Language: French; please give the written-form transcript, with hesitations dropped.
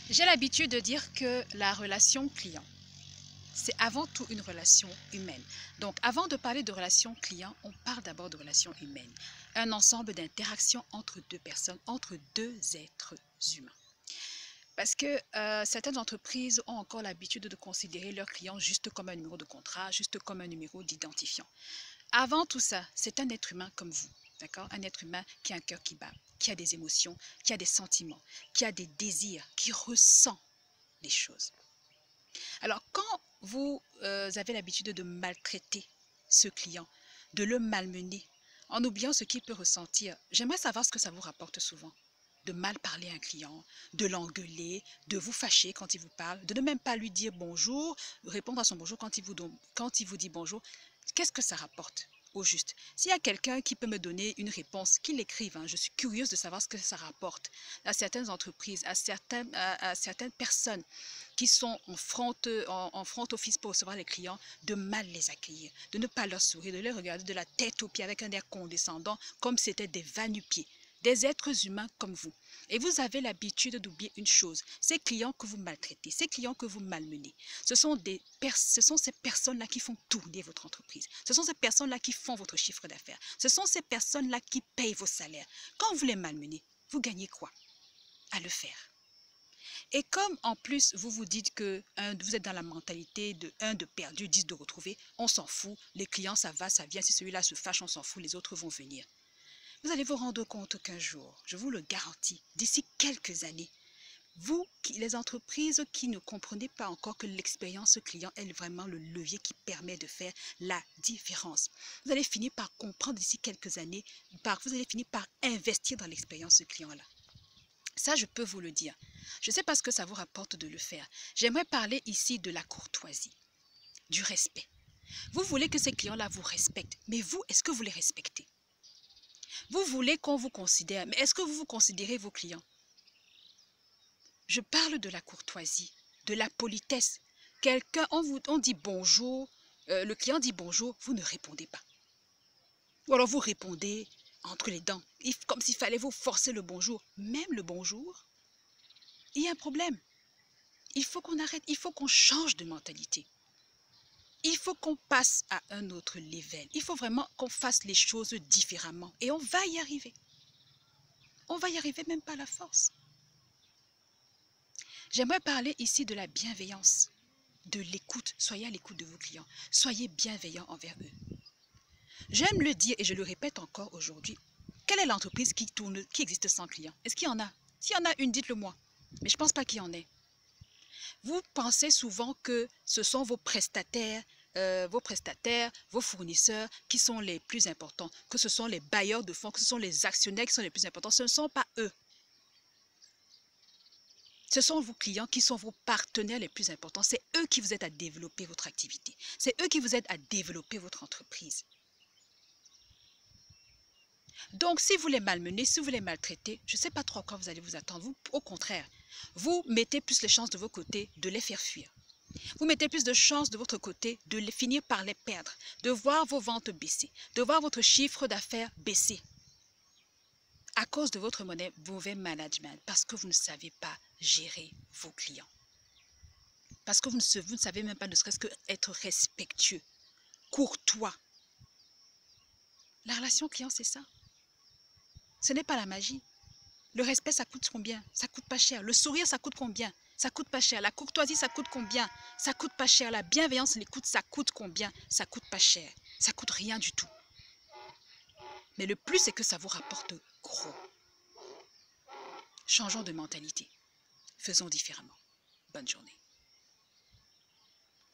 J'ai l'habitude de dire que la relation client, c'est avant tout une relation humaine. Donc, avant de parler de relation client, on parle d'abord de relation humaine. Un ensemble d'interactions entre deux personnes, entre deux êtres humains. Parce que certaines entreprises ont encore l'habitude de considérer leurs clients juste comme un numéro de contrat, juste comme un numéro d'identifiant. Avant tout ça, c'est un être humain comme vous, d'accord? Un être humain qui a un cœur qui bat, qui a des émotions, qui a des sentiments, qui a des désirs, qui ressent les choses. Alors, quand vous avez l'habitude de maltraiter ce client, de le malmener, en oubliant ce qu'il peut ressentir, j'aimerais savoir ce que ça vous rapporte souvent. De mal parler à un client, de l'engueuler, de vous fâcher quand il vous parle, de ne même pas lui dire bonjour, répondre à son bonjour quand il vous dit bonjour. Qu'est-ce que ça rapporte au juste? S'il y a quelqu'un qui peut me donner une réponse, qu'il l'écrive. Je suis curieuse de savoir ce que ça rapporte à certaines entreprises, à certaines personnes qui sont en front office pour recevoir les clients, de mal les accueillir, de ne pas leur sourire, de les regarder de la tête aux pieds avec un air condescendant, comme si c'était des va-nu-pieds. Des êtres humains comme vous. Et vous avez l'habitude d'oublier une chose, ces clients que vous maltraitez, ces clients que vous malmenez, ce sont ces personnes-là qui font tourner votre entreprise. Ce sont ces personnes-là qui font votre chiffre d'affaires. Ce sont ces personnes-là qui payent vos salaires. Quand vous les malmenez, vous gagnez quoi à le faire? Et comme en plus vous vous dites que vous êtes dans la mentalité de 1 de perdu, 10 de retrouvé, on s'en fout, les clients ça va, ça vient, si celui-là se fâche, on s'en fout, les autres vont venir. Vous allez vous rendre compte qu'un jour, je vous le garantis, d'ici quelques années, vous, les entreprises qui ne comprenez pas encore que l'expérience client est vraiment le levier qui permet de faire la différence. Vous allez finir par comprendre d'ici quelques années, vous allez finir par investir dans l'expérience client-là. Ça, je peux vous le dire. Je ne sais pas ce que ça vous rapporte de le faire. J'aimerais parler ici de la courtoisie, du respect. Vous voulez que ces clients-là vous respectent, mais vous, est-ce que vous les respectez? Vous voulez qu'on vous considère, mais est-ce que vous vous considérez vos clients? Je parle de la courtoisie, de la politesse. On dit bonjour, le client dit bonjour, vous ne répondez pas. Ou alors vous répondez entre les dents, comme s'il fallait vous forcer le bonjour. Même le bonjour, il y a un problème. Il faut qu'on arrête, il faut qu'on change de mentalité. Il faut qu'on passe à un autre level. Il faut vraiment qu'on fasse les choses différemment. Et on va y arriver. On va y arriver même pas à la force. J'aimerais parler ici de la bienveillance, de l'écoute. Soyez à l'écoute de vos clients. Soyez bienveillants envers eux. J'aime le dire et je le répète encore aujourd'hui. Quelle est l'entreprise qui existe sans clients? Est-ce qu'il y en a? S'il y en a une, dites-le moi. Mais je ne pense pas qu'il y en ait. Vous pensez souvent que ce sont vos prestataires, vos fournisseurs qui sont les plus importants, que ce sont les bailleurs de fonds, que ce sont les actionnaires qui sont les plus importants. Ce ne sont pas eux. Ce sont vos clients qui sont vos partenaires les plus importants. C'est eux qui vous aident à développer votre activité. C'est eux qui vous aident à développer votre entreprise. Donc, si vous les malmenez, si vous les maltraitez, je ne sais pas trop à quoi vous allez vous attendre. Vous, au contraire, vous mettez plus les chances de vos côtés de les faire fuir. Vous mettez plus de chances de votre côté de finir par les perdre, de voir vos ventes baisser, de voir votre chiffre d'affaires baisser à cause de votre mauvais management, parce que vous ne savez pas gérer vos clients. Parce que vous ne savez même pas ne serait-ce que être respectueux, courtois. La relation client, c'est ça. Ce n'est pas la magie. Le respect, ça coûte combien? Ça coûte pas cher. Le sourire, ça coûte combien? Ça coûte pas cher. La courtoisie, ça coûte combien? Ça coûte pas cher. La bienveillance, l'écoute, ça coûte combien? Ça coûte pas cher. Ça coûte rien du tout. Mais le plus, c'est que ça vous rapporte gros. Changeons de mentalité. Faisons différemment. Bonne journée.